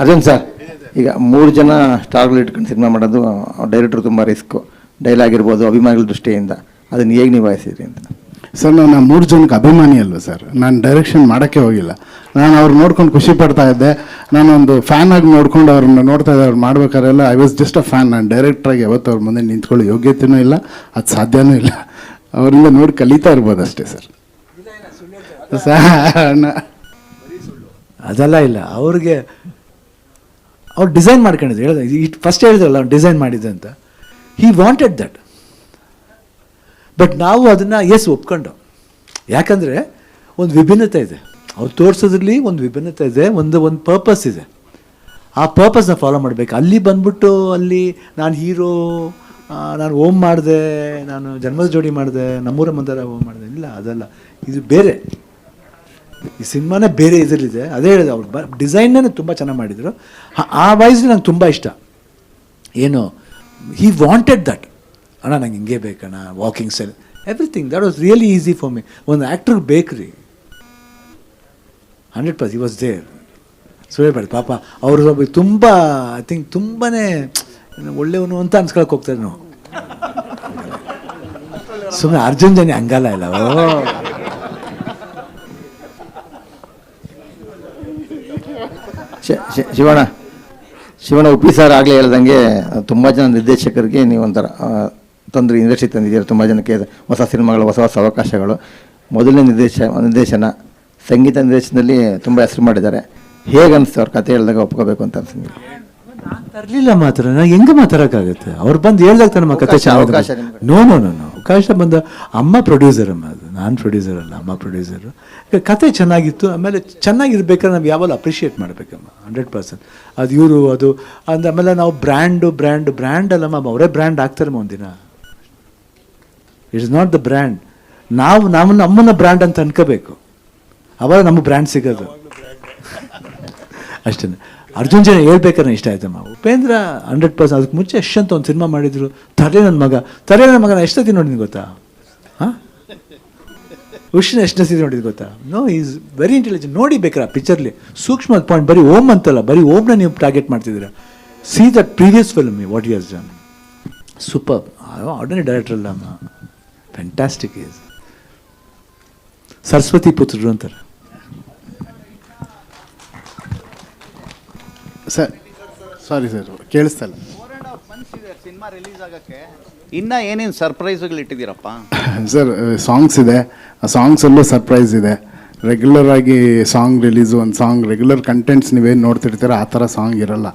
Arjun sir, ಈಗ 3 ಜನ ಸ್ಟಾರ್ಗಳು ಇಟ್ಕೊಂಡು ಸಿನಿಮಾ ಮಾಡೋದು ಡೈರೆಕ್ಟ್ರು ತುಂಬ ರಿಸ್ಕು. ಡೈಲಾಗ್ ಇರ್ಬೋದು, ಅಭಿಮಾನಿಗಳ ದೃಷ್ಟಿಯಿಂದ ಅದನ್ನು ಹೇಗೆ ನಿಭಾಯಿಸಿದ್ರಿ ಅಂತ? ಸರ್, ನಾನು 3 ಜನಕ್ಕೆ ಅಭಿಮಾನಿ ಅಲ್ವ ಸರ್. ನಾನು ಡೈರೆಕ್ಷನ್ ಮಾಡೋಕ್ಕೆ ಹೋಗಿಲ್ಲ. ನಾನು ಅವ್ರು ನೋಡ್ಕೊಂಡು ಖುಷಿ ಪಡ್ತಾ ಇದ್ದೆ. ನಾನೊಂದು ಫ್ಯಾನ್ ಆಗಿ ನೋಡ್ಕೊಂಡು ಅವ್ರನ್ನ ನೋಡ್ತಾ ಇದ್ದೆ. ಅವ್ರು ಮಾಡ್ಬೇಕಾರೆಲ್ಲ I was just a fan. ನಾನು ಡೈರೆಕ್ಟ್ರಾಗಿ ಯಾವತ್ತು ಅವ್ರ ಮುಂದೆ ನಿಂತ್ಕೊಳ್ಳೋ ಯೋಗ್ಯತೆಯೂ ಇಲ್ಲ, ಅದು ಸಾಧ್ಯವೂ ಇಲ್ಲ. ಅವರಿಂದ ನೋಡಿ ಕಲಿತಾ ಇರ್ಬೋದು ಅಷ್ಟೇ ಸರ್. ಅದೆಲ್ಲ ಇಲ್ಲ. ಅವ್ರಿಗೆ ಅವ್ರು ಡಿಸೈನ್ ಮಾಡ್ಕೊಂಡಿದ್ರು. ಹೇಳಿದೆ ಫಸ್ಟ್ ಹೇಳಿದ್ರಲ್ಲ, ಅವ್ನು ಡಿಸೈನ್ ಮಾಡಿದ್ದೆ ಅಂತ. He wanted that. ಬಟ್ ನಾವು ಅದನ್ನು ಒಪ್ಕೊಂಡು. ಯಾಕಂದರೆ ಒಂದು ವಿಭಿನ್ನತೆ ಇದೆ, ಅವ್ರು ತೋರಿಸೋದ್ರಲ್ಲಿ ಒಂದು ವಿಭಿನ್ನತೆ ಇದೆ, ಒಂದು ಪರ್ಪಸ್ ಇದೆ. ಆ ಪರ್ಪಸ್ನ ಫಾಲೋ ಮಾಡಬೇಕು. ಅಲ್ಲಿ ಬಂದ್ಬಿಟ್ಟು ಅಲ್ಲಿ ನಾನು ಹೀರೋ, ನಾನು ಓಮ್ ಮಾಡಿದೆ, ನಾನು ಜನ್ಮದ ಜೋಡಿ ಮಾಡಿದೆ, ನಮ್ಮೂರ ಮಂದಾರ ಓಮ್ ಮಾಡಿದೆ, ಇಲ್ಲ ಅದಲ್ಲ. ಇದು ಬೇರೆ, ಈ ಸಿನಿಮಾನೇ ಬೇರೆ ಇದರಲ್ಲಿದೆ. ಅದೇ ಹೇಳಿದೆ, ಅವ್ರು ಡಿಸೈನ್ನೇ ತುಂಬ ಚೆನ್ನಾಗಿ ಮಾಡಿದರು. ಆ ವಾಯ್ಸ್ ನಂಗೆ ತುಂಬ ಇಷ್ಟ. ಏನು, ಹಿ ವಾಂಟೆಡ್ ದಟ್. ಅಣ್ಣ ನಂಗೆ ಹಿಂಗೆ ಬೇಕಣ್ಣ, walking style, everything that was really easy for me. ಒಂದು ಆ್ಯಕ್ಟ್ರಿಗೆ ಬೇಕು ರೀ, 100% ಹಿ ವಾಸ್ ದೇರ್. ಸುಳ್ಳೇಬೇಡ ಪಾಪ ಅವರು ತುಂಬ ಐ ಥಿಂಕ್ ತುಂಬಾ ಒಳ್ಳೆಯವನು ಅಂತ ಅನ್ಸ್ಕೊಳಕ್ಕೆ ಹೋಗ್ತಾರೆ ನಾವು. ಸುಮ್ಮನೆ ಅರ್ಜುನ್ ಜನಿ ಹಂಗಲ್ಲ ಇಲ್ಲ. ಶಿವಣ್ಣ ಉಪ್ಪಿ ಸರ್ ಆಗಲೇ ಹೇಳ್ದಂಗೆ ತುಂಬ ಜನ ನಿರ್ದೇಶಕರಿಗೆ ನೀವೊಂಥರ ತಂದ್ರಿ, ಇಂಡಸ್ಟ್ರಿ ತಂದಿದ್ದೀರ. ತುಂಬ ಜನಕ್ಕೆ ಹೊಸ ಸಿನಿಮಾಗಳು, ಹೊಸ ಹೊಸ ಅವಕಾಶಗಳು. ಮೊದಲನೇ ನಿರ್ದೇಶನ ಸಂಗೀತ ನಿರ್ದೇಶನದಲ್ಲಿ ತುಂಬ ಹೆಸರು ಮಾಡಿದ್ದಾರೆ. ಹೇಗೆ ಅನಿಸ್ತು ಅವ್ರ ಕತೆ ಹೇಳಿದಾಗ ಒಪ್ಕೋಬೇಕು ಅಂತ ಅನ್ಸಿದ್ವಿ? ನಾನು ತರಲಿಲ್ಲ ಮಾತ್ರ, ನಾನು ಹೆಂಗೆ ಮಾತಾಡೋಕ್ಕಾಗುತ್ತೆ? ಅವ್ರು ಬಂದು ಹೇಳ್ದಾಗ ತಾನೆ ನಮ್ಮ ಕತೆ ಅವಕಾಶ. ನೋ ಅವಕಾಶ ಬಂದ. ಅಮ್ಮ ಪ್ರೊಡ್ಯೂಸರ್ ಅಮ್ಮ, ಅದು ನಾನು ಪ್ರೊಡ್ಯೂಸರ್ ಅಲ್ಲ, ಅಮ್ಮ ಪ್ರೊಡ್ಯೂಸರು. ಕತೆ ಚೆನ್ನಾಗಿತ್ತು. ಆಮೇಲೆ ಚೆನ್ನಾಗಿರ್ಬೇಕಾದ್ರೆ ನಾವು ಯಾವಾಗ ಅಪ್ರಿಷಿಯೇಟ್ ಮಾಡಬೇಕಮ್ಮ, 100%. ಅದು ಇವರು ಅದು ಆಮೇಲೆ ನಾವು ಬ್ರ್ಯಾಂಡ್ ಅಲ್ಲಮ್ಮ, ಅವರೇ ಬ್ರ್ಯಾಂಡ್ ಆಗ್ತಾರಮ್ಮ ಒಂದಿನ. It's not the brand. ನಾವು ನಮ್ಮನ್ನ ಬ್ರ್ಯಾಂಡ್ ಅಂತ ಅನ್ಕೋಬೇಕು, ಅವಾಗ ನಮ್ಮ ಬ್ರ್ಯಾಂಡ್ ಸಿಗೋದು ಅಷ್ಟೇ. ಅರ್ಜುನ್ ಜನ ಹೇಳ್ಬೇಕಾದ್ರೆ ಇಷ್ಟ ಆಯ್ತಮ್ಮ. ಉಪೇಂದ್ರ 100%. ಅದಕ್ಕೆ ಮುಂಚೆ ಯಶಂತ ಒಂದು ಸಿನಿಮಾ ಮಾಡಿದ್ರು, ತರಲೆ ನನ್ನ ಮಗನ ಎಷ್ಟೊತ್ತಿ ನೋಡಿದ್ನಿ ಗೊತ್ತಾ? ಹಾಂ, ಉಷ್ಣ ಎಷ್ಟು ಸತಿ ನೋಡಿದ್ ಗೊತ್ತಾ? No, is very intelligent. ನೋಡಿ ಬೇಕಾರೆ ಆ ಪಿಕ್ಚರ್ಲಿ ಸೂಕ್ಷ್ಮ ಪಾಯಿಂಟ್. ಬರೀ ಓಮ್ ಅಂತಲ್ಲ, ಬರೀ ಓಮ್ನ ನೀವು ಟಾರ್ಗೆಟ್ ಮಾಡ್ತಿದ್ದೀರಾ. See that previous film what you has done. Super. Ordinary director ಅಲ್ಲ ಅಮ್ಮ, ಫ್ಯಾಂಟಾಸ್ಟಿಕ್ ಈಸ್. ಸರಸ್ವತಿ ಪುತ್ರರು ಅಂತಾರೆ ಸರ್. ಸಾರಿ ಸರ್, ಕೇಳಿಸ್ತಾ ಇಲ್ಲ. 4.5 months ಇದೆ ಸಿನಿಮಾ ರಿಲೀಸ್ ಆಗೋಕ್ಕೆ. ಇನ್ನೂ ಏನೇನು ಸರ್ಪ್ರೈಸ್ಗಳು ಇಟ್ಟಿದ್ದೀರಪ್ಪ? ಸರ್, ಸಾಂಗ್ಸ್ ಇದೆ. ಆ ಸಾಂಗ್ಸಲ್ಲೂ ಸರ್ಪ್ರೈಸ್ ಇದೆ. ರೆಗ್ಯುಲರ್ ಆಗಿ ಸಾಂಗ್ ರಿಲೀಸು, ಒಂದು ಸಾಂಗ್ ರೆಗ್ಯುಲರ್ ಕಂಟೆಂಟ್ಸ್ ನೀವೇನು ನೋಡ್ತಿರ್ತೀರ ಆ ಥರ ಸಾಂಗ್ ಇರಲ್ಲ.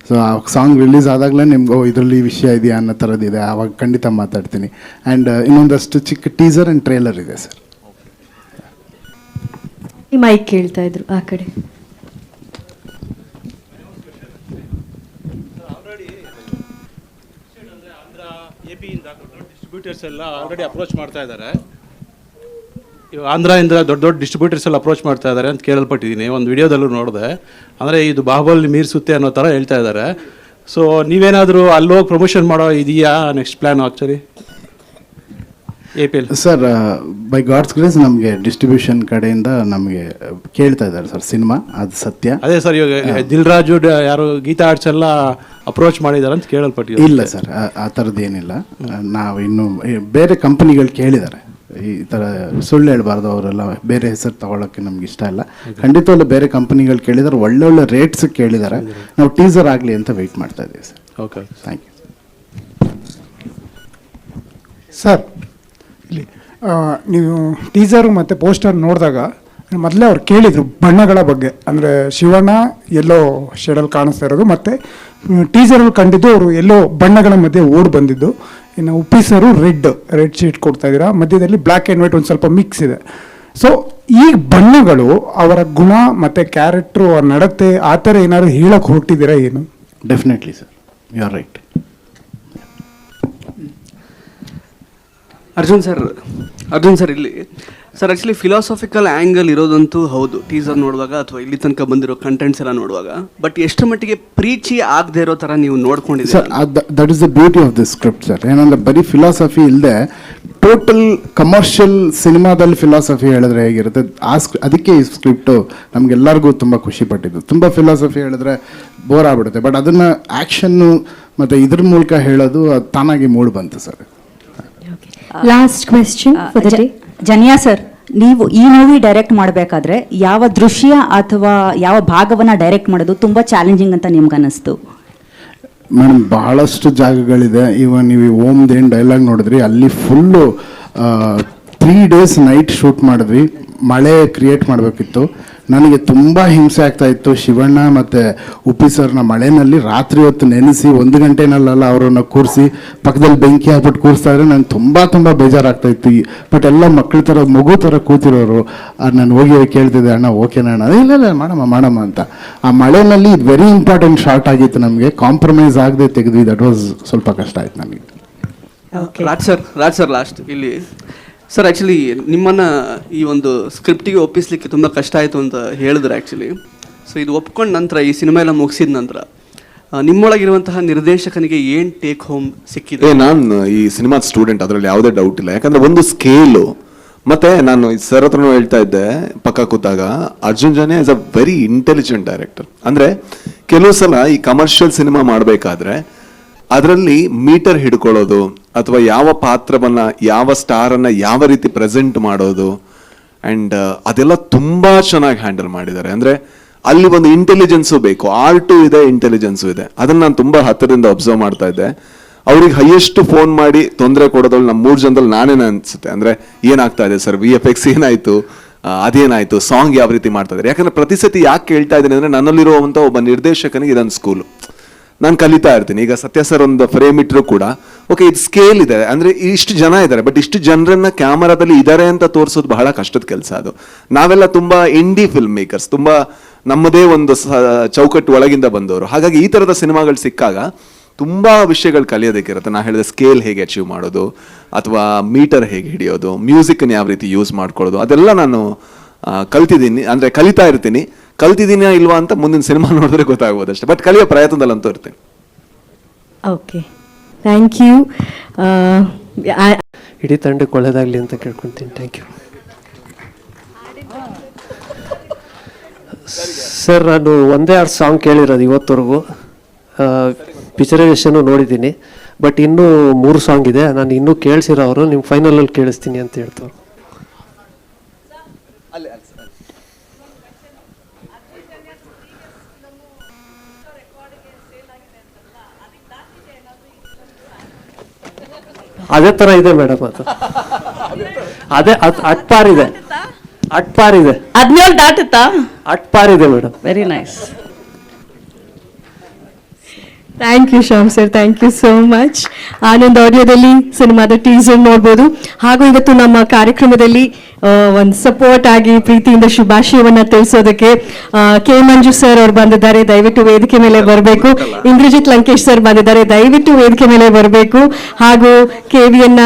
ಸೊ ಆ ಸಾಂಗ್ ರಿಲೀಸ್ ಆದಾಗಲೇ ನಿಮ್ಗೆ ಇದರಲ್ಲಿ ವಿಷಯ ಇದೆಯಾ ಅನ್ನೋ ಥರದ್ದಿದೆ, ಆವಾಗ ಖಂಡಿತ ಮಾತಾಡ್ತೀನಿ. ಆ್ಯಂಡ್ ಇನ್ನೊಂದಷ್ಟು ಚಿಕ್ಕ ಟೀಸರ್ ಆ್ಯಂಡ್ ಟ್ರೇಲರ್ ಇದೆ ಸರ್. ಈ ಮೈಕ್ ಕೇಳ್ತಾ ಇದ್ರು ಆ ಕಡೆ. ಡಿಸ್ಟ್ರಿಬ್ಯೂಟರ್ಸ್ ಎಲ್ಲ ಆಲ್ರೆಡಿ ಅಪ್ರೋಚ್ ಮಾಡ್ತಾ ಇದ್ದಾರೆ. ಇವಾಗ ಆಂಧ್ರದಿಂದ ದೊಡ್ಡ ಡಿಸ್ಟ್ರಿಬ್ಯೂಟರ್ಸ್ ಎಲ್ಲ ಅಪ್ರೋಚ್ ಮಾಡ್ತಾ ಇದ್ದಾರೆ ಅಂತ ಕೇಳಲ್ಪಟ್ಟಿದ್ದೀನಿ. ಒಂದು ವಿಡಿಯೋದಲ್ಲೂ ನೋಡಿದೆ. ಅಂದರೆ ಇದು ಬಾಹುಬಲಿ ಮೀರಿಸುತ್ತೆ ಅನ್ನೋ ಥರ ಹೇಳ್ತಾ ಇದ್ದಾರೆ. ಸೊ ನೀವೇನಾದರೂ ಅಲ್ಲೋಗಿ ಪ್ರಮೋಷನ್ ಮಾಡೋ ಇದೆಯಾ next plan actually APL? Sir, by god's grace ನಮಗೆ ಡಿಸ್ಟ್ರಿಬ್ಯೂಷನ್ ಕಡೆಯಿಂದ ನಮಗೆ ಕೇಳ್ತಾ ಇದ್ದಾರೆ ಸರ್ ಸಿನಿಮಾ, ಅದು ಸತ್ಯ. ಅದೇ ಸರ್, ಇವಾಗ ದಿಲ್ ರಾಜು ಯಾರು ಗೀತಾ ಆರ್ಟ್ಸ್ ಎಲ್ಲ ಅಪ್ರೋಚ್ ಮಾಡಿದ್ದಾರೆ ಅಂತ ಕೇಳಲ್ಪಟ್ಟಿದೆ. ಇಲ್ಲ ಸರ್, ಆ ಥರದ್ದು ಏನಿಲ್ಲ. ನಾವು ಇನ್ನು ಬೇರೆ ಕಂಪನಿಗಳು ಕೇಳಿದ್ದಾರೆ. ಈ ಥರ ಸುಳ್ಳು ಹೇಳ್ಬಾರ್ದು, ಅವರೆಲ್ಲ ಬೇರೆ ಹೆಸರು ತಗೊಳ್ಳೋಕ್ಕೆ ನಮ್ಗೆ ಇಷ್ಟ ಇಲ್ಲ. ಖಂಡಿತವಲ್ಲ ಬೇರೆ ಕಂಪನಿಗಳು ಕೇಳಿದ್ದಾರೆ, ಒಳ್ಳೊಳ್ಳೆ ರೇಟ್ಸ್ ಕೇಳಿದ್ದಾರೆ. ನಾವು ಟೀಸರ್ ಆಗಲಿ ಅಂತ ವೆಯ್ಟ್ ಮಾಡ್ತಾ ಇದ್ದೀವಿ sir. Okay, thank you sir. ಇಲ್ಲಿ ನೀವು ಟೀಸರು ಮತ್ತು ಪೋಸ್ಟರ್ ನೋಡಿದಾಗ ಮೊದಲೇ ಅವ್ರು ಕೇಳಿದರು ಬಣ್ಣಗಳ ಬಗ್ಗೆ. ಅಂದರೆ ಶಿವಣ್ಣ ಎಲ್ಲೋ ಶೇಡಲ್ಲಿ ಕಾಣಿಸ್ತಾ ಇರೋದು, ಮತ್ತು ಟೀಸರಲ್ಲಿ ಕಂಡಿದ್ದು ಅವರು ಎಲ್ಲೋ ಬಣ್ಣಗಳ ಮಧ್ಯೆ ಓಡ್ ಬಂದಿದ್ದು. ಇನ್ನು ಉಪ್ಪಿ ಸರು ರೆಡ್ ಶೀಟ್ ಕೊಡ್ತಾ ಇದ್ದೀರಾ, ಮಧ್ಯದಲ್ಲಿ ಬ್ಲ್ಯಾಕ್ ಆ್ಯಂಡ್ ವೈಟ್ ಒಂದು ಸ್ವಲ್ಪ ಮಿಕ್ಸ್ ಇದೆ. ಸೊ ಈ ಬಣ್ಣಗಳು ಅವರ ಗುಣ ಮತ್ತು ಕ್ಯಾರೆಕ್ಟ್ರು, ಅವ್ರ ನಡತೆ, ಆ ಥರ ಏನಾದ್ರು ಹೇಳೋಕ್ಕೆ ಹೊರಟಿದ್ದೀರಾ ಏನು? Definitely sir, you are right. Arjun sir ಇಲ್ಲಿ ಸರ್ ಆ್ಯಕ್ಚುಲಿ ಫಿಲಾಸಫಿಕಲ್ ಆ್ಯಂಗಲ್ ಇರೋದಂತೂ ಹೌದು ಟೀಸರ್ ನೋಡುವಾಗ ಅಥವಾ ಇಲ್ಲಿ ತನಕ ಬಂದಿರೋ ಕಂಟೆಂಟ್ಸ್ ಎಲ್ಲ ನೋಡುವಾಗ, ಬಟ್ ಎಷ್ಟು ಮಟ್ಟಿಗೆ ಪ್ರೀಚಿ ಆಗದೆ ಇರೋ ಥರ ನೀವು ನೋಡ್ಕೊಂಡಿದ್ದೀರಿ? Sir that is the beauty of the script sir. ಏನಂದ್ರೆ ಬರೀ ಫಿಲಾಸಫಿ ಇಲ್ಲದೆ ಟೋಟಲ್ ಕಮರ್ಷಿಯಲ್ ಸಿನಿಮಾದಲ್ಲಿ ಫಿಲಾಸಫಿ ಹೇಳಿದ್ರೆ ಹೇಗಿರುತ್ತೆ ಅದಕ್ಕೆ ಈ ಸ್ಕ್ರಿಪ್ಟು ನಮಗೆಲ್ಲರಿಗೂ ತುಂಬ ಖುಷಿ ಪಟ್ಟಿದ್ದು. ತುಂಬ ಫಿಲಾಸಫಿ ಹೇಳಿದ್ರೆ ಬೋರ್ ಆಗ್ಬಿಡುತ್ತೆ, ಬಟ್ ಅದನ್ನು ಆ್ಯಕ್ಷನ್ನು ಮತ್ತು ಇದ್ರ ಮೂಲಕ ಹೇಳೋದು ಅದು ತಾನಾಗಿ ಮೂಡ್ ಬಂತು sir. Last question for the day. ಜನಿಯಾ sir, ನೀವು ಈ ಮೂವಿ ಡೈರೆಕ್ಟ್ ಮಾಡಬೇಕಾದ್ರೆ ಯಾವ ದೃಶ್ಯ ಅಥವಾ ಯಾವ ಭಾಗವನ್ನು ಡೈರೆಕ್ಟ್ ಮಾಡೋದು ತುಂಬ ಚಾಲೆಂಜಿಂಗ್ ಅಂತ ನಿಮ್ಗೆ ಅನ್ನಿಸ್ತು? ಮೇಡಮ್ ಭಾಳಷ್ಟು ಜಾಗಗಳಿದೆ. ಇವಾಗ ನೀವು ಓಮ್ದೇನು ಡೈಲಾಗ್ ನೋಡಿದ್ರಿ, ಅಲ್ಲಿ ಫುಲ್ಲು 3 days ನೈಟ್ ಶೂಟ್ ಮಾಡಿದ್ವಿ. ಮಳೆ ಕ್ರಿಯೇಟ್ ಮಾಡಬೇಕಿತ್ತು. ನನಗೆ ತುಂಬ ಹಿಂಸೆ ಆಗ್ತಾ ಇತ್ತು. ಶಿವಣ್ಣ ಮತ್ತು ಉಪ್ಪಿ ಸರ್ನ ಮಳೆಯಲ್ಲಿ ರಾತ್ರಿ ಹೊತ್ತು ನೆನೆಸಿ 1 ಗಂಟೆನಲ್ಲ ಅವರನ್ನು ಕೂರಿಸಿ ಪಕ್ಕದಲ್ಲಿ ಬೆಂಕಿ ಹಾಕ್ಬಿಟ್ಟು ಕೂರಿಸ್ತಾ ಇದ್ರೆ ನನಗೆ ತುಂಬ ಬೇಜಾರಾಗ್ತಾ ಇತ್ತು. ಬಟ್ ಎಲ್ಲ ಮಕ್ಕಳ ಥರ ಮಗು ಥರ ಕೂತಿರೋರು. ನಾನು ಹೋಗಿ ಕೇಳ್ತಿದ್ದೆ, ಅಣ್ಣ ಓಕೆನಾ ಅಣ್ಣ? ಇಲ್ಲ ಮಾಡಮ್ಮ ಅಂತ. ಆ ಮಳೆಯಲ್ಲಿ ಇದು ವೆರಿ ಇಂಪಾರ್ಟೆಂಟ್ ಶಾರ್ಟ್ ಆಗಿತ್ತು ನಮಗೆ. ಕಾಂಪ್ರಮೈಸ್ ಆಗದೆ ತೆಗೆದ್ವಿ. ದಟ್ ವಾಸ್ ಸ್ವಲ್ಪ ಕಷ್ಟ ಆಯ್ತು ನನಗೆ. ರಾಜ್ ಸರ್ ಲಾಸ್ಟ್ ಇಲ್ಲಿ ಸರ್ ಆ್ಯಕ್ಚುಲಿ ನಿಮ್ಮನ್ನು ಈ ಒಂದು ಸ್ಕ್ರಿಪ್ಟಿಗೆ ಒಪ್ಪಿಸ್ಲಿಕ್ಕೆ ತುಂಬ ಕಷ್ಟ ಆಯಿತು ಅಂತ ಹೇಳಿದ್ರು ಆ್ಯಕ್ಚುಲಿ. ಸೊ ಇದು ಒಪ್ಕೊಂಡ ನಂತರ ಈ ಸಿನಿಮಾ ಎಲ್ಲ ಮುಗಿಸಿದ ನಂತರ ನಿಮ್ಮೊಳಗಿರುವಂತಹ ನಿರ್ದೇಶಕನಿಗೆ ಏನು ಟೇಕ್ ಹೋಮ್ ಸಿಕ್ಕಿದೆ? ನಾನು ಈ ಸಿನಿಮಾ ಸ್ಟೂಡೆಂಟ್, ಅದರಲ್ಲಿ ಯಾವುದೇ ಡೌಟ್ ಇಲ್ಲ. ಯಾಕಂದ್ರೆ ಒಂದು ಸ್ಕೇಲು, ಮತ್ತೆ ನಾನು ಸರ್ ಹತ್ರನೂ ಹೇಳ್ತಾ ಇದ್ದೆ ಪಕ್ಕ ಕೂತಾಗ, Arjun Janya is a very intelligent director. ಅಂದ್ರೆ ಕೆಲವು ಸಲ ಈ ಕಮರ್ಷಿಯಲ್ ಸಿನಿಮಾ ಮಾಡಬೇಕಾದ್ರೆ ಅದರಲ್ಲಿ ಮೀಟರ್ ಹಿಡ್ಕೊಳ್ಳೋದು ಅಥವಾ ಯಾವ ಪಾತ್ರವನ್ನ ಯಾವ ಸ್ಟಾರನ್ನ ಯಾವ ರೀತಿ ಪ್ರೆಸೆಂಟ್ ಮಾಡೋದು ಅಂಡ್ ಅದೆಲ್ಲ ತುಂಬಾ ಚೆನ್ನಾಗಿ ಹ್ಯಾಂಡಲ್ ಮಾಡಿದ್ದಾರೆ. ಅಂದ್ರೆ ಅಲ್ಲಿ ಒಂದು ಇಂಟೆಲಿಜೆನ್ಸು ಬೇಕು, ಆರ್ಟು ಇದೆ, ಇಂಟೆಲಿಜೆನ್ಸು ಇದೆ. ಅದನ್ನ ನಾನು ತುಂಬಾ ಹತ್ತಿರದಿಂದ ಅಬ್ಸರ್ವ್ ಮಾಡ್ತಾ ಇದ್ದೆ. ಅವ್ರಿಗೆ ಹೈಯೆಸ್ಟ್ ಫೋನ್ ಮಾಡಿ ತೊಂದರೆ ಕೊಡೋದ್ರಲ್ಲಿ ನಮ್ಮ 3 ಜನದಲ್ಲಿ ನಾನೇನ ಅನ್ಸುತ್ತೆ. ಅಂದ್ರೆ ಏನಾಗ್ತಾ ಇದೆ ಸರ್, VFX ಏನಾಯ್ತು, ಅದೇನಾಯ್ತು, ಸಾಂಗ್ ಯಾವ ರೀತಿ ಮಾಡ್ತಾ ಇದ್ದಾರೆ. ಯಾಕಂದ್ರೆ ಪ್ರತಿ ಸತಿ ಯಾಕೆ ಕೇಳ್ತಾ ಇದ್ದೀನಿ ಅಂದ್ರೆ ನನ್ನಲ್ಲಿರುವಂತ ಒಬ್ಬ ನಿರ್ದೇಶಕನಿಗೆ ಇದೊಂದು ಸ್ಕೂಲು. ನಾನು ಕಲಿತಾ ಇರ್ತೀನಿ. ಈಗ ಸತ್ಯ ಸರ್ ಒಂದು ಫ್ರೇಮ್ ಇಟ್ಟರು ಕೂಡ ಓಕೆ ಇದು ಸ್ಕೇಲ್ ಇದೆ, ಅಂದ್ರೆ ಇಷ್ಟು ಜನ ಇದ್ದಾರೆ, ಬಟ್ ಇಷ್ಟು ಜನರನ್ನ ಕ್ಯಾಮರಾದಲ್ಲಿ ಇದ್ದಾರೆ ಅಂತ ತೋರಿಸೋದು ಬಹಳ ಕಷ್ಟದ ಕೆಲಸ. ಅದು ನಾವೆಲ್ಲ ತುಂಬಾ ಇಂಡಿ ಫಿಲ್ಮ್ ಮೇಕರ್ಸ್, ತುಂಬಾ ನಮ್ಮದೇ ಒಂದು ಚೌಕಟ್ಟು ಒಳಗಿಂದ ಬಂದವರು. ಹಾಗಾಗಿ ಈ ತರದ ಸಿನಿಮಾಗಳು ಸಿಕ್ಕಾಗ ತುಂಬಾ ವಿಷಯಗಳು ಕಲಿಯೋದಕ್ಕಿರುತ್ತೆ. ನಾ ಹೇಳಿದೆ ಸ್ಕೇಲ್ ಹೇಗೆ ಅಚೀವ್ ಮಾಡೋದು, ಅಥವಾ ಮೀಟರ್ ಹೇಗೆ ಹಿಡಿಯೋದು, ಮ್ಯೂಸಿಕ್ನ ಯಾವ ರೀತಿ ಯೂಸ್ ಮಾಡ್ಕೊಳ್ಳೋದು, ಅದೆಲ್ಲ ನಾನು ಕಲ್ತಿದ್ದೀನಿ. ಅಂದ್ರೆ ಕಲಿತಾ ಇರ್ತೀನಿ. ಕಲ್ತಿದ್ದೀನ ಇಲ್ವಾ ಅಂತ ಮುಂದಿನ ಸಿನಿಮಾ ನೋಡಿದ್ರೆ ಗೊತ್ತಾಗ್ಬೋದು ಅಷ್ಟೇ. ಬಟ್ ಕಲಿಯೋ ಪ್ರಯತ್ನದಲ್ಲಂತೂ ಇರ್ತೀನಿ. Okay, thank you. ಇಡೀ ತಂಡಕ್ಕೆ ಒಳ್ಳೆಯದಾಗಲಿ ಅಂತ ಕೇಳ್ಕೊತೀನಿ. Thank you sir. ನಾನು ಒಂದೇ 2 ಸಾಂಗ್ ಕೇಳಿರೋದು ಇವತ್ತವರೆಗೂ. ಪಿಕ್ಚರೈಸೇಷನು ನೋಡಿದ್ದೀನಿ, ಬಟ್ ಇನ್ನೂ 3 ಸಾಂಗ್ ಇದೆ. ನಾನು ಇನ್ನೂ ಕೇಳಿಸಿರೋ ಅವರು ನಿಮ್ಮ ಫೈನಲಲ್ಲಿ ಕೇಳಿಸ್ತೀನಿ ಅಂತ ಹೇಳ್ತಾರೆ. ಅದೇ ಥರ ಇದೆ ಮೇಡಮ್. ಅದು ಅದೇ ಅಟ್ಪಾರಿದೆ 17 ದಾಟುತ್ತಾ? ಅಟ್ಪಾರಿದೆ madam. Very nice. Thank you Shyam sir, thank you so much. Anand ಆಡಿಯೋದಲ್ಲಿ ಸಿನಿಮಾದ ಟೀಸರ್ ನೋಡ್ಬೋದು. ಹಾಗೂ ಇವತ್ತು ನಮ್ಮ ಕಾರ್ಯಕ್ರಮದಲ್ಲಿ ಒಂದು ಸಪೋರ್ಟ್ ಆಗಿ ಪ್ರೀತಿಯಿಂದ ಶುಭಾಶಯವನ್ನ ತಿಳಿಸೋದಕ್ಕೆ ಕೆ ಮಂಜು ಸರ್ ಅವ್ರು ಬಂದಿದ್ದಾರೆ, ದಯವಿಟ್ಟು ವೇದಿಕೆ ಮೇಲೆ ಬರಬೇಕು. ಇಂದ್ರಜಿತ್ ಲಂಕೇಶ್ ಸರ್ ಬಂದಿದ್ದಾರೆ, ದಯವಿಟ್ಟು ವೇದಿಕೆ ಮೇಲೆ ಬರಬೇಕು. ಹಾಗೂ KVN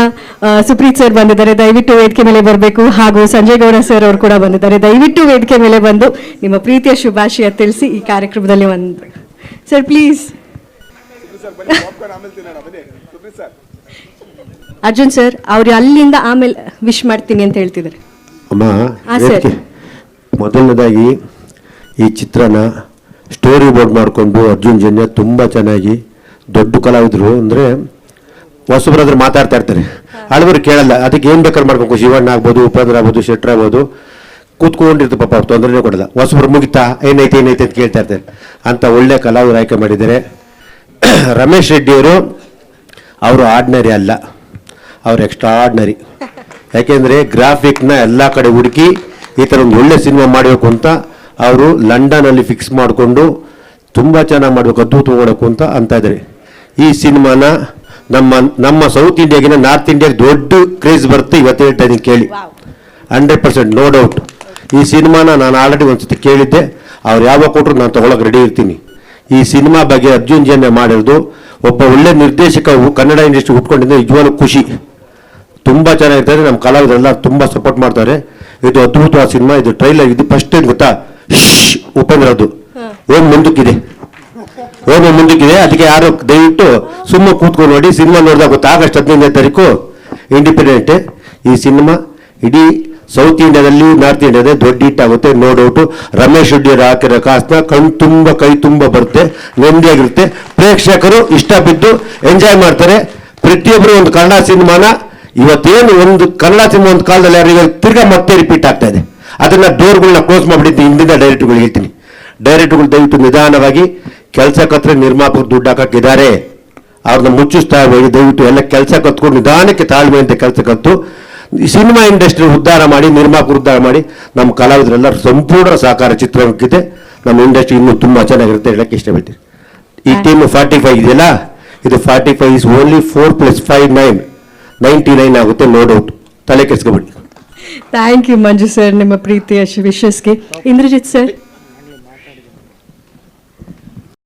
ಸುಪ್ರೀತ್ ಸರ್ ಬಂದಿದ್ದಾರೆ, ದಯವಿಟ್ಟು ವೇದಿಕೆ ಮೇಲೆ ಬರಬೇಕು. ಹಾಗೂ ಸಂಜಯ್ ಗೌಡ ಸರ್ ಅವರು ಕೂಡ ಬಂದಿದ್ದಾರೆ, ದಯವಿಟ್ಟು ವೇದಿಕೆ ಮೇಲೆ ಬಂದು ನಿಮ್ಮ ಪ್ರೀತಿಯ ಶುಭಾಶಯ ತಿಳಿಸಿ ಈ ಕಾರ್ಯಕ್ರಮದಲ್ಲಿ ಒಂದು ಸರ್ ಪ್ಲೀಸ್. ಅರ್ಜುನ್ ಸರ್ ಅವ್ರು ಅಲ್ಲಿಂದ ಆಮೇಲೆ ವಿಶ್ ಮಾಡ್ತೀನಿ ಅಂತ ಹೇಳ್ತಿದ್ದಾರೆ. ಮೊದಲನೇದಾಗಿ ಈ ಚಿತ್ರನ ಸ್ಟೋರಿ ಬೋರ್ಡ್ ಮಾಡಿಕೊಂಡು ಅರ್ಜುನ್ ಜನ್ಯ ತುಂಬ ಚೆನ್ನಾಗಿ ದೊಡ್ಡ ಕಲಾವಿದರು. ಅಂದರೆ ಹೊಸಬ್ರಾದ್ರೆ ಮಾತಾಡ್ತಾ ಇರ್ತಾರೆ, ಹಳಬರು ಕೇಳಲ್ಲ. ಅದಕ್ಕೆ ಏನು ಬೇಕಾದ್ರೆ ಮಾಡ್ಬೇಕು, ಶಿವಣ್ಣ ಆಗ್ಬೋದು, ಉಪೇಂದ್ರ ಆಗ್ಬೋದು, ಶೆಟ್ರ್ ಆಗ್ಬೋದು, ಕೂತ್ಕೊಂಡಿರ್ತಾರೆ ಪಾಪ, ಅವ್ರು ತೊಂದರೆನೇ ಕೊಡಲ್ಲ. ಹೊಸಬ್ರು ಮುಗಿತಾ ಏನೈತೆ ಅಂತ ಕೇಳ್ತಾ ಇರ್ತಾರೆ. ಅಂತ ಒಳ್ಳೆ ಕಲಾವಿದರು ಆಯ್ಕೆ ಮಾಡಿದ್ದಾರೆ. ರಮೇಶ್ ರೆಡ್ಡಿಯವರು ಅವರು ಆರ್ಡಿನರಿ ಅಲ್ಲ, ಅವರು ಎಕ್ಸ್ಟ್ರಾ ಆರ್ಡಿನರಿ. ಯಾಕೆಂದರೆ ಗ್ರಾಫಿಕ್ನ ಎಲ್ಲ ಕಡೆ ಹುಡುಕಿ ಈ ಥರ ಒಂದು ಒಳ್ಳೆ ಸಿನಿಮಾ ಮಾಡಬೇಕು ಅಂತ ಅವರು ಲಂಡನಲ್ಲಿ ಫಿಕ್ಸ್ ಮಾಡಿಕೊಂಡು ತುಂಬ ಚೆನ್ನಾಗಿ ಮಾಡಬೇಕು, ಅದ್ಭುತ ಮಾಡಬೇಕು ಅಂತ ಇದ್ದಾರೆ. ಈ ಸಿನಿಮಾನ ನಮ್ಮ ಸೌತ್ ಇಂಡಿಯಾಗಿನ ನಾರ್ತ್ ಇಂಡಿಯಾಗೆ ದೊಡ್ಡ ಕ್ರೇಜ್ ಬರುತ್ತೆ. ಇವತ್ತು ಹೇಳ್ತಾ ಇದ್ದೀನಿ ಕೇಳಿ, 100% ನೋ ಡೌಟ್. ಈ ಸಿನಿಮಾನ ನಾನು ಆಲ್ರೆಡಿ ಒಂದ್ಸತಿ ಕೇಳಿದ್ದೆ, ಅವ್ರು ಯಾವಾಗ ಕೊಟ್ಟರು ನಾನು ತಗೊಳಕ್ಕೆ ರೆಡಿ ಇರ್ತೀನಿ. ಈ ಸಿನಿಮಾ ಬಗ್ಗೆ ಅರ್ಜುನ್ ಜನ್ಯ ಮಾಡಿರೋದು ಒಬ್ಬ ಒಳ್ಳೆ ನಿರ್ದೇಶಕ ಕನ್ನಡ ಇಂಡಸ್ಟ್ರಿ ಹುಟ್ಕೊಂಡಿದ್ದ ನಿಜವಾಗ್ಲೂ ಖುಷಿ. ತುಂಬ ಚೆನ್ನಾಗಿರ್ತಾರೆ. ನಮ್ಮ ಕಲಾವಿದರೆಲ್ಲ ತುಂಬ ಸಪೋರ್ಟ್ ಮಾಡ್ತಾರೆ. ಇದು ಅದ್ಭುತವಾದ ಸಿನಿಮಾ. ಇದು ಟ್ರೈಲರ್, ಇದು ಫಸ್ಟ್ ಟೈಮ್ ಗೊತ್ತಾ, ಉಪೇಂದ್ರ ಅದು ಓಮ್ ಮುಂದಕ್ಕಿದೆ, ಓಮ್ ಮುಂದಕ್ಕಿದೆ. ಅದಕ್ಕೆ ಯಾರು ದಯವಿಟ್ಟು ಸುಮ್ಮನೆ ಕೂತ್ಕೊಂಡು ನೋಡಿ, ಸಿನಿಮಾ ನೋಡಿದಾಗ ಗೊತ್ತಾ. ಆಗಸ್ಟ್ 15ನೇ ತಾರೀಕು ಇಂಡಿಪೆಂಡೆಂಟ್. ಈ ಸಿನಿಮಾ ಇಡೀ ಸೌತ್ ಇಂಡಿಯಾದಲ್ಲಿ, ನಾರ್ತ್ ಇಂಡಿಯಾದಲ್ಲಿ ದೊಡ್ಡ ಹಿಟ್ ಆಗುತ್ತೆ, ನೋ ಡೌಟು. ರಮೇಶ್ ಹುಡ್ಡಿಯವರು ಹಾಕಿರೋ ಕಾಸನ್ನ ಕಣ್ ತುಂಬ ಕೈ ತುಂಬ ಬರುತ್ತೆ, ನೆಮ್ಮದಿಯಾಗಿರುತ್ತೆ. ಪ್ರೇಕ್ಷಕರು ಇಷ್ಟ ಬಿದ್ದು ಎಂಜಾಯ್ ಮಾಡ್ತಾರೆ. ಪ್ರತಿಯೊಬ್ಬರು ಒಂದು ಕನ್ನಡ ಸಿನಿಮಾನ ಇವತ್ತೇನು ಒಂದು ಕನ್ನಡ ಸಿನಿಮಾ ಒಂದು ಕಾಲದಲ್ಲಿ ಯಾರಿಗೆ ತಿರ್ಗಾ ಮತ್ತೆ ರಿಪೀಟ್ ಆಗ್ತಾ ಇದೆ. ಅದನ್ನ ಡೋರ್ಗಳನ್ನ ಕ್ಲೋಸ್ ಮಾಡಿಬಿಟ್ಟಿದ್ದೀನಿ. ಹಿಂದಿನ ಡೈರೆಕ್ಟ್ಗಳು ಹೇಳ್ತೀನಿ, ಡೈರೆಕ್ಟ್ಗಳು ದಯವಿಟ್ಟು ನಿಧಾನವಾಗಿ ಕೆಲಸ ಕತ್ತರೆ ನಿರ್ಮಾಪಕರು ದುಡ್ಡು ಹಾಕಿದ್ದಾರೆ, ಅವ್ರನ್ನ ಮುಚ್ಚಿಸ್ತಾ ಹೋಗಿ ದಯವಿಟ್ಟು ಎಲ್ಲ ಕೆಲಸ ಕತ್ಕೊಂಡು ನಿಧಾನಕ್ಕೆ ತಾಳ್ಮೆಯಂತೆ ಕೆಲಸ ಕತ್ತು ಈ ಸಿನಿಮಾ ಇಂಡಸ್ಟ್ರಿ ಉದ್ಧಾರ ಮಾಡಿ, ನಿರ್ಮಾಪಕರು ಉದ್ಧಾರ ಮಾಡಿ, ನಮ್ಮ ಕಲಾವಿದರೆಲ್ಲ ಸಂಪೂರ್ಣ ಸಹಕಾರ ಚಿತ್ರರಂಗಕ್ಕಿದೆ. ನಮ್ಮ ಇಂಡಸ್ಟ್ರಿ ಇನ್ನೂ ತುಂಬ ಚೆನ್ನಾಗಿರುತ್ತೆ ಹೇಳಕ್ಕೆ ಇಷ್ಟಪಡ್ತೀನಿ. ಈ ಟೀಮ್ 45 ಇದೆಯಲ್ಲ, ಇದು 45 ಇಸ್ ಓನ್ಲಿ 4 + 5 99 ಆಗುತ್ತೆ, ನೋ ಡೌಟ್. ತಲೆ ಕೆಡಿಸ್ಕೊಬೇಡಿ. ಥ್ಯಾಂಕ್ ಯು ಮಂಜು ಸರ್, ನಿಮ್ಮ ಪ್ರೀತಿಯ ವಿಶಸ್ಗೆ. ಇಂದ್ರಜಿತ್ ಸರ್.